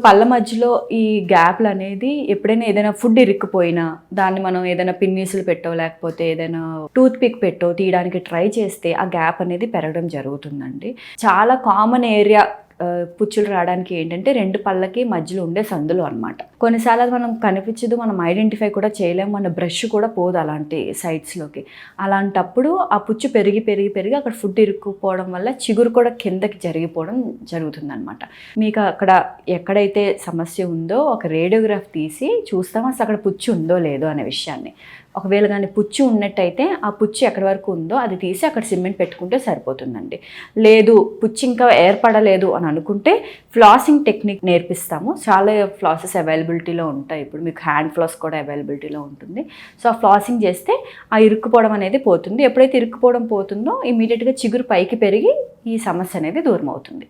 పళ్ళ మధ్యలో ఈ గ్యాప్లు అనేది ఎప్పుడైనా ఏదైనా ఫుడ్ ఇరుక్కుపోయినా దాన్ని మనం ఏదైనా పిన్నీసులు పెట్టో లేకపోతే ఏదైనా టూత్ పిక్ పెట్టో తీయడానికి ట్రై చేస్తే ఆ గ్యాప్ అనేది పెరగడం జరుగుతుందండి. చాలా కామన్ ఏరియా పుచ్చులు రావడానికి ఏంటంటే 2 పళ్ళకి మధ్యలో ఉండే సందులు అనమాట. కొన్నిసార్లు అది మనం కనిపించదు, మనం ఐడెంటిఫై కూడా చేయలేము, మన బ్రష్ కూడా పోదు అలాంటి సైడ్స్లోకి. అలాంటప్పుడు ఆ పుచ్చు పెరిగి పెరిగి పెరిగి అక్కడ ఫుడ్ ఇరుక్కుపోవడం వల్ల చిగురు కూడా కిందకి జరిగిపోవడం జరుగుతుందన్నమాట. మీకు అక్కడ ఎక్కడైతే సమస్య ఉందో ఒక రేడియోగ్రాఫ్ తీసి చూస్తాం అసలు అక్కడ పుచ్చు ఉందో లేదో అనే విషయాన్ని. ఒకవేళ కానీ పుచ్చు ఉన్నట్టయితే ఆ పుచ్చు ఎక్కడి వరకు ఉందో అది తీసి అక్కడ సిమెంట్ పెట్టుకుంటే సరిపోతుందండి. లేదు పుచ్చు ఇంకా ఏర్పడలేదు అని అనుకుంటే ఫ్లాసింగ్ టెక్నిక్ నేర్పిస్తాము. చాలా ఫ్లాసెస్ అవైలబిలిటీలో ఉంటాయి. ఇప్పుడు మీకు హ్యాండ్ ఫ్లాస్ కూడా అవైలబిలిటీలో ఉంటుంది. సో ఆ ఫ్లాసింగ్ చేస్తే ఆ ఇరుక్కుపోవడం అనేది పోతుంది. ఎప్పుడైతే ఇరుక్కుపోవడం పోతుందో ఇమీడియట్గా చిగురు పైకి పెరిగి ఈ సమస్య అనేది దూరం అవుతుంది.